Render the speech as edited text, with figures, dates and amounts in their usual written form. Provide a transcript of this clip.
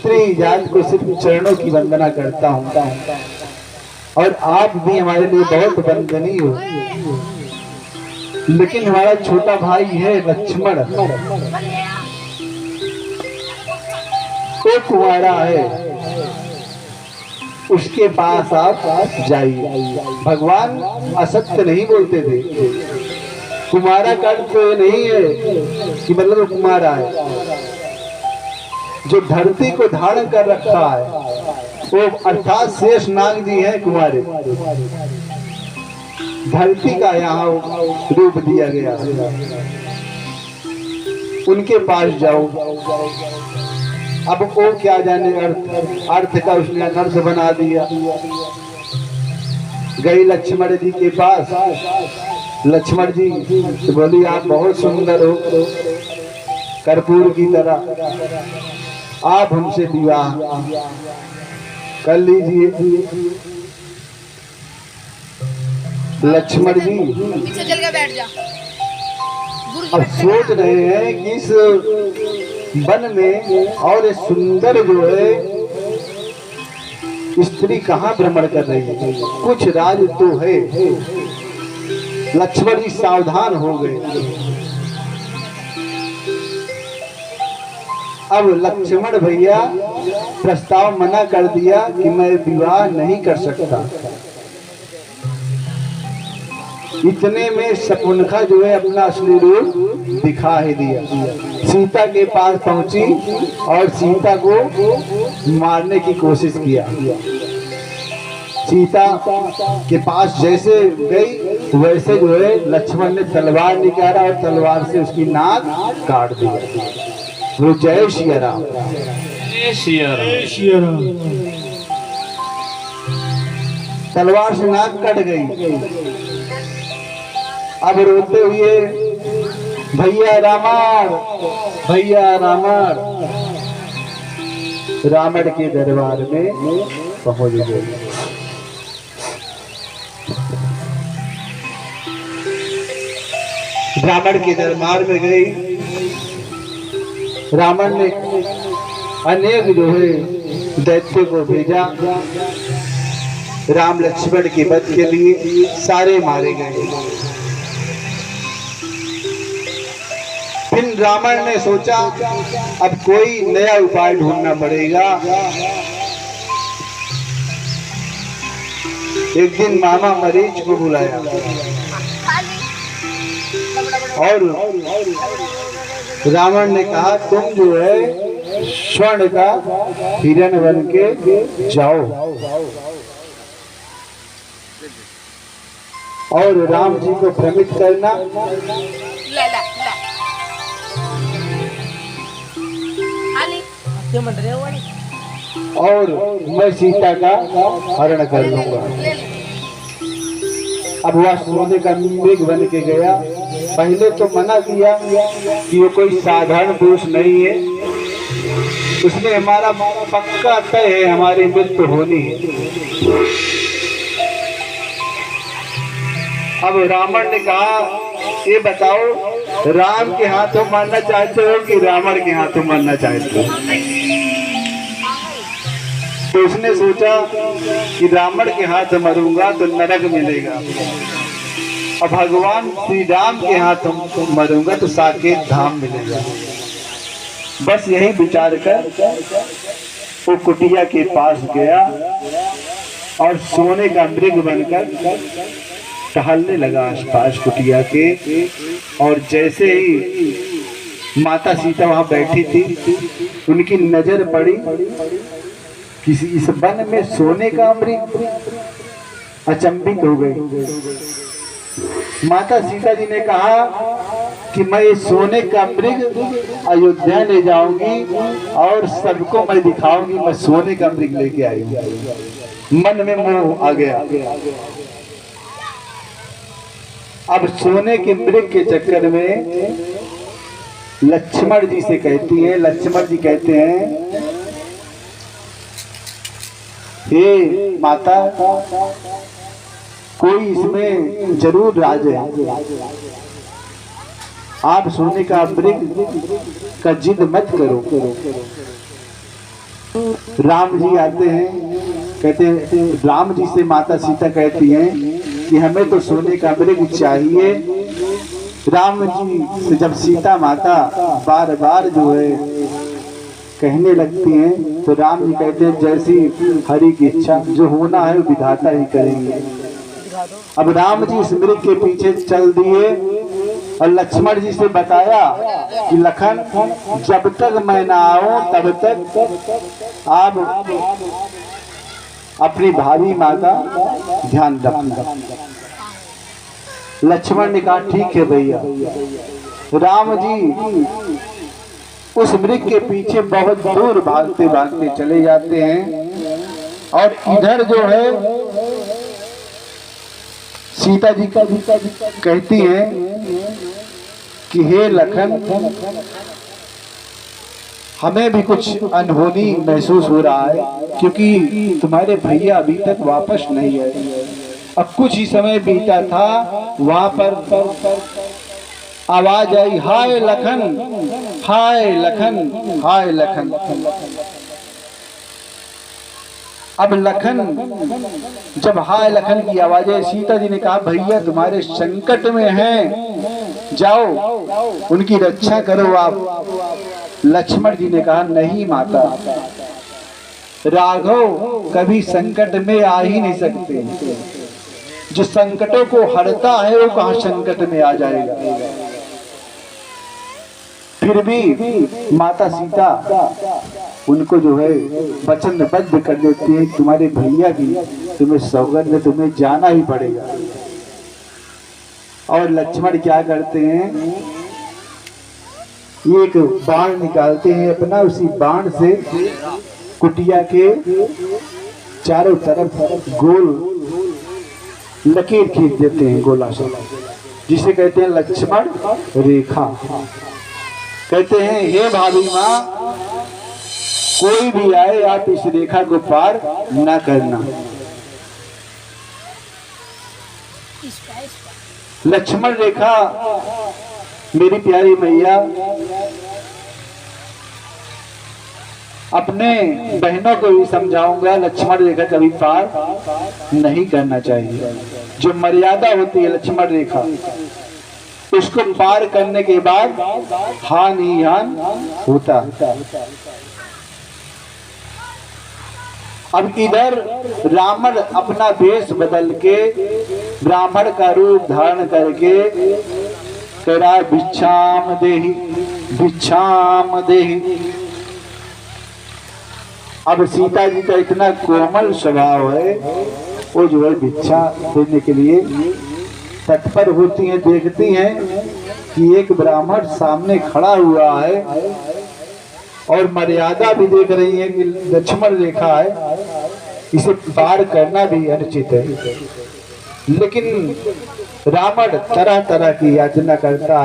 स्त्री जात को सिर्फ चरणों की वंदना करता हूँ, और आप भी हमारे लिए बहुत वंदनीय हो। लेकिन हमारा छोटा भाई है लक्ष्मण, वो कुंवारा है, उसके पास आप जाइए। भगवान असत्य नहीं बोलते थे। कुमारा का अर्थ तो ये नहीं है कि मतलब वो कुमारा है, जो धरती को धारण कर रखा है वो अर्थात शेष नाग जी है कुमारे। धरती का यहाँ रूप दिया गया, उनके पास जाओ। अब वो क्या जाने अर्थ का उसने अनर्थ बना दिया। गई लक्ष्मण जी के पास, लक्ष्मण जी तो बोली आप बहुत सुंदर हो, कर्पूर की तरह, आप हमसे विवाह कर लीजिए। लक्ष्मण जी पीछे चल के बैठ जा। अब सोच रहे हैं कि इस वन में और सुंदर जो है स्त्री कहाँ भ्रमण कर रही है, कुछ राज तो है। लक्ष्मण जी सावधान हो गए। अब लक्ष्मण भैया प्रस्ताव मना कर दिया कि मैं विवाह नहीं कर सकता। इतने में शकुंतला जो है अपना असली रूप दिखा ही दिया। सीता के पास पहुंची और सीता को मारने की कोशिश किया। सीता के पास जैसे गई वैसे जो है लक्ष्मण ने तलवार निकाला और तलवार से उसकी नाक काट दिया। वो जय सिया राम, जय सिया राम। तलवार से नाक कट गई। अब रोते हुए भैया रावण, भैया रावण, रावण के दरबार में पहुंच गए। रावण के दरबार में गई। रावण ने अनेक जो है दैत्य को भेजा। राम लक्ष्मण के वध के लिए सारे मारे गए। फिर रावण ने सोचा अब कोई नया उपाय ढूंढना पड़ेगा। एक दिन मामा मरीच को बुलाया और रावण ने कहा तुम जो है स्वर्ण का हिरण बन के जाओ और राम जी को भ्रमित करना। और मैं सीता का हरण कर लूंगा। अब वह सोने का मेघ बन के गया। पहले तो मना किया कि वो कोई साधारण पुरुष नहीं है, उसने हमारा पक्का तय है हमारी मृत्यु होनी है। अब रावण ने कहा ये बताओ राम के हाथों मरना चाहते हो कि रावण के हाथों मरना चाहते हो? तो उसने सोचा कि रावण के हाथ मरूंगा तो नरक मिलेगा और भगवान श्री राम के हाथ मरूंगा तो साकेत धाम मिलेगा। बस यही विचार कर वो कुटिया के पास गया और सोने का मृग बनकर टहलने लगा आसपास कुटिया के। और जैसे ही माता सीता वहां बैठी थी उनकी नजर पड़ी किसी इस वन में सोने का मृग। अचंभित हो गई। माता सीता जी ने कहा कि मैं ये सोने का मृग अयोध्या ले जाऊंगी और सबको मैं दिखाऊंगी मैं सोने का मृग लेके आई हूं। मन में मोह आ गया। अब सोने के मृग के चक्कर में लक्ष्मण जी से कहती है, लक्ष्मण जी कहते हैं हे माता कोई इसमें जरूर राज है, आप सोने का मृग का जिद मत करो। राम जी आते हैं, कहते हैं, राम जी से माता सीता कहती हैं कि हमें तो सोने का मृग चाहिए। राम जी से जब सीता माता बार बार जो है कहने लगती हैं, तो राम जी कहते हैं जैसी हरि की इच्छा, जो होना है वो विधाता ही करेंगे। अब राम जी उस मृग के पीछे चल दिए और लक्ष्मण जी से बताया कि लखन, जब तक मैं ना आऊं तब तक आप अपनी भाभी माँ का ध्यान रखना। लक्ष्मण ने कहा ठीक है भैया। राम जी उस मृग के पीछे बहुत दूर भागते भागते चले जाते हैं और इधर जो है सीता जी का कहती हैं कि हे लखन, हमें भी कुछ अनहोनी महसूस हो रहा है, क्योंकि तुम्हारे भैया अभी तक वापस नहीं आए। अब कुछ ही समय बीता था, वहां पर आवाज आई, हाय लखन, हाय लखन, हाय लखन। अब लखन जब हाय लखन की आवाज है, सीता जी ने कहा भैया तुम्हारे संकट में हैं, जाओ उनकी रक्षा करो आप। लक्ष्मण जी ने कहा नहीं माता, राघव कभी संकट में आ ही नहीं सकते। जो संकटों को हरता है वो कहां संकट में आ जाएगा। फिर भी माता सीता उनको जो है वचनबद्ध कर देती है, तुम्हारे भैया की तुम्हें सौगंध है, तुम्हें जाना ही पड़ेगा। और लक्ष्मण क्या करते हैं, एक बाण निकालते हैं अपना, उसी बाण से कुटिया के चारों तरफ गोल लकीर खींच देते हैं गोला से, जिसे कहते हैं लक्ष्मण रेखा। कहते हैं हे भाभी माँ, कोई भी आए आप इस रेखा को पार न करना। लक्ष्मण रेखा मेरी प्यारी मैया अपने बहनों को भी समझाऊंगा, लक्ष्मण रेखा कभी पार नहीं करना चाहिए। जो मर्यादा होती है लक्ष्मण रेखा, उसको पार करने के बाद हान ही हान होता। अब इधर रावण अपना वेश बदल के ब्राह्मण का रूप धारण करके कह रहा है भिक्षाम देहि, भिक्षाम देहि। अब सीता जी का इतना कोमल स्वभाव है, वो जो है भिक्षा देने के लिए तत्पर होती हैं। देखती हैं कि एक ब्राह्मण सामने खड़ा हुआ है और मर्यादा भी देख रही है कि लक्ष्मण रेखा है, इसे पार करना भी अनुचित है। लेकिन रावण तरह तरह की याचना करता है।